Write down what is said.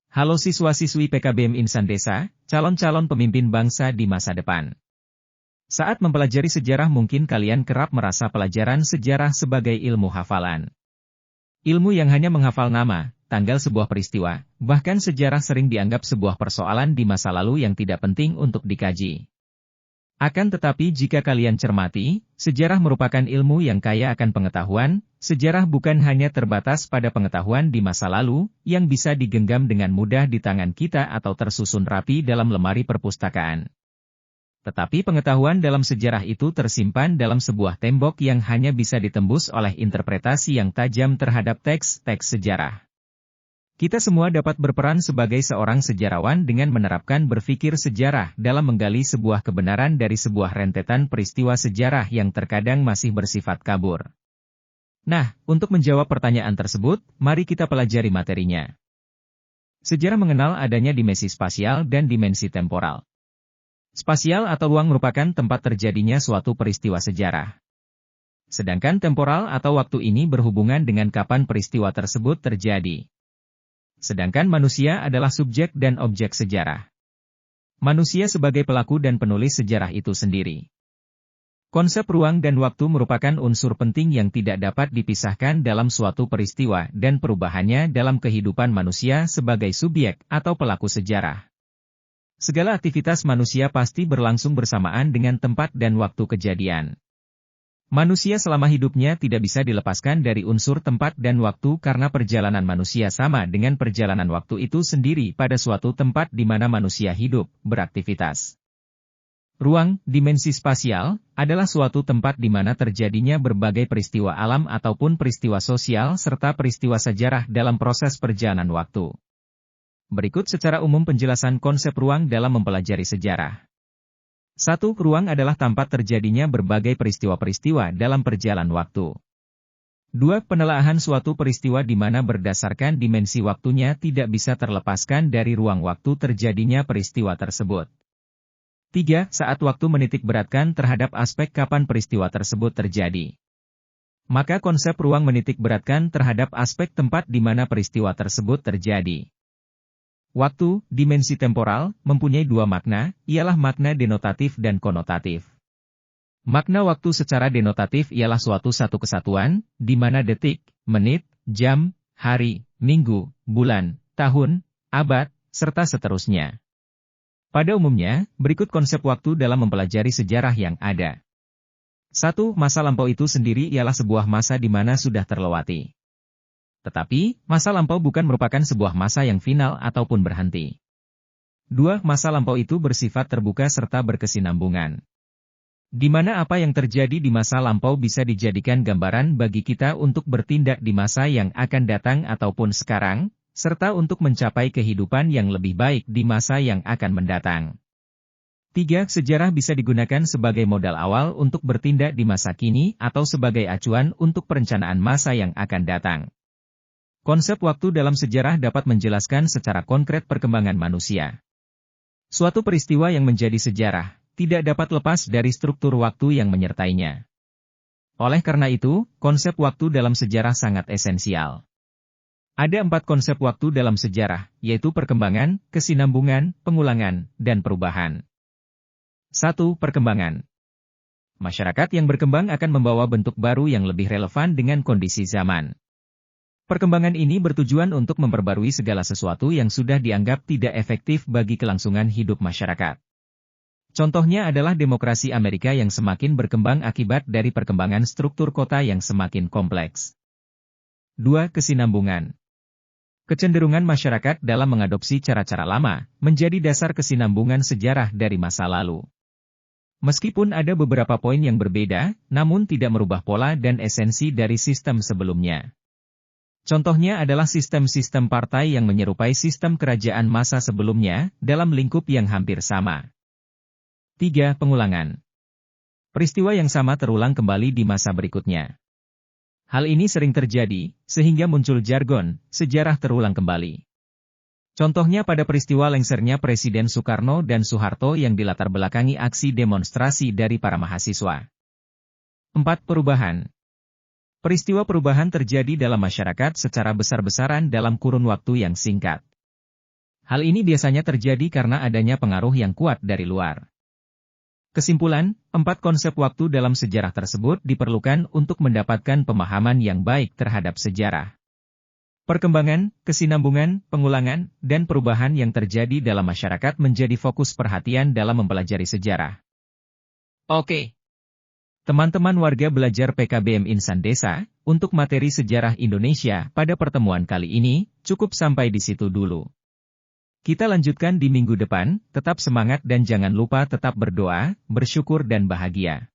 Halo siswa-siswi PKBM Insan Desa, calon-calon pemimpin bangsa di masa depan. Saat mempelajari sejarah mungkin kalian kerap merasa pelajaran sejarah sebagai ilmu hafalan. Ilmu yang hanya menghafal nama, tanggal sebuah peristiwa, bahkan sejarah sering dianggap sebuah persoalan di masa lalu yang tidak penting untuk dikaji. Akan tetapi jika kalian cermati, sejarah merupakan ilmu yang kaya akan pengetahuan. Sejarah bukan hanya terbatas pada pengetahuan di masa lalu, yang bisa digenggam dengan mudah di tangan kita atau tersusun rapi dalam lemari perpustakaan. Tetapi pengetahuan dalam sejarah itu tersimpan dalam sebuah tembok yang hanya bisa ditembus oleh interpretasi yang tajam terhadap teks-teks sejarah. Kita semua dapat berperan sebagai seorang sejarawan dengan menerapkan berpikir sejarah dalam menggali sebuah kebenaran dari sebuah rentetan peristiwa sejarah yang terkadang masih bersifat kabur. Nah, untuk menjawab pertanyaan tersebut, mari kita pelajari materinya. Sejarah mengenal adanya dimensi spasial dan dimensi temporal. Spasial atau ruang merupakan tempat terjadinya suatu peristiwa sejarah. Sedangkan temporal atau waktu ini berhubungan dengan kapan peristiwa tersebut terjadi. Sedangkan manusia adalah subjek dan objek sejarah. Manusia sebagai pelaku dan penulis sejarah itu sendiri. Konsep ruang dan waktu merupakan unsur penting yang tidak dapat dipisahkan dalam suatu peristiwa dan perubahannya dalam kehidupan manusia sebagai subjek atau pelaku sejarah. Segala aktivitas manusia pasti berlangsung bersamaan dengan tempat dan waktu kejadian. Manusia selama hidupnya tidak bisa dilepaskan dari unsur tempat dan waktu karena perjalanan manusia sama dengan perjalanan waktu itu sendiri pada suatu tempat di mana manusia hidup, beraktivitas. Ruang, dimensi spasial, adalah suatu tempat di mana terjadinya berbagai peristiwa alam ataupun peristiwa sosial serta peristiwa sejarah dalam proses perjalanan waktu. Berikut secara umum penjelasan konsep ruang dalam mempelajari sejarah. 1. Ruang adalah tempat terjadinya berbagai peristiwa-peristiwa dalam perjalanan waktu. 2. Penelaahan suatu peristiwa di mana berdasarkan dimensi waktunya tidak bisa terlepaskan dari ruang waktu terjadinya peristiwa tersebut. 3. Saat waktu menitik beratkan terhadap aspek kapan peristiwa tersebut terjadi. Maka konsep ruang menitik beratkan terhadap aspek tempat di mana peristiwa tersebut terjadi. Waktu, dimensi temporal, mempunyai dua makna, ialah makna denotatif dan konotatif. Makna waktu secara denotatif ialah satu kesatuan, di mana detik, menit, jam, hari, minggu, bulan, tahun, abad, serta seterusnya. Pada umumnya, berikut konsep waktu dalam mempelajari sejarah yang ada. 1. Masa lampau itu sendiri ialah sebuah masa di mana sudah terlewati. Tetapi, masa lampau bukan merupakan sebuah masa yang final ataupun berhenti. 2. Masa lampau itu bersifat terbuka serta berkesinambungan. Di mana apa yang terjadi di masa lampau bisa dijadikan gambaran bagi kita untuk bertindak di masa yang akan datang ataupun sekarang, serta untuk mencapai kehidupan yang lebih baik di masa yang akan mendatang. 3. Sejarah bisa digunakan sebagai modal awal untuk bertindak di masa kini atau sebagai acuan untuk perencanaan masa yang akan datang. Konsep waktu dalam sejarah dapat menjelaskan secara konkret perkembangan manusia. Suatu peristiwa yang menjadi sejarah, tidak dapat lepas dari struktur waktu yang menyertainya. Oleh karena itu, konsep waktu dalam sejarah sangat esensial. Ada 4 konsep waktu dalam sejarah, yaitu perkembangan, kesinambungan, pengulangan, dan perubahan. 1. Perkembangan. Masyarakat yang berkembang akan membawa bentuk baru yang lebih relevan dengan kondisi zaman. Perkembangan ini bertujuan untuk memperbarui segala sesuatu yang sudah dianggap tidak efektif bagi kelangsungan hidup masyarakat. Contohnya adalah demokrasi Amerika yang semakin berkembang akibat dari perkembangan struktur kota yang semakin kompleks. 2. Kesinambungan. Kecenderungan masyarakat dalam mengadopsi cara-cara lama, menjadi dasar kesinambungan sejarah dari masa lalu. Meskipun ada beberapa poin yang berbeda, namun tidak merubah pola dan esensi dari sistem sebelumnya. Contohnya adalah sistem-sistem partai yang menyerupai sistem kerajaan masa sebelumnya, dalam lingkup yang hampir sama. 3. Pengulangan. Peristiwa yang sama terulang kembali di masa berikutnya. Hal ini sering terjadi, sehingga muncul jargon, sejarah terulang kembali. Contohnya pada peristiwa lengsernya Presiden Soekarno dan Soeharto yang dilatar belakangi aksi demonstrasi dari para mahasiswa. 4. Perubahan. Peristiwa perubahan terjadi dalam masyarakat secara besar-besaran dalam kurun waktu yang singkat. Hal ini biasanya terjadi karena adanya pengaruh yang kuat dari luar. Kesimpulan, 4 konsep waktu dalam sejarah tersebut diperlukan untuk mendapatkan pemahaman yang baik terhadap sejarah. Perkembangan, kesinambungan, pengulangan, dan perubahan yang terjadi dalam masyarakat menjadi fokus perhatian dalam mempelajari sejarah. Oke. Teman-teman warga belajar PKBM Insan Desa, untuk materi sejarah Indonesia pada pertemuan kali ini, cukup sampai di situ dulu. Kita lanjutkan di minggu depan, tetap semangat dan jangan lupa tetap berdoa, bersyukur dan bahagia.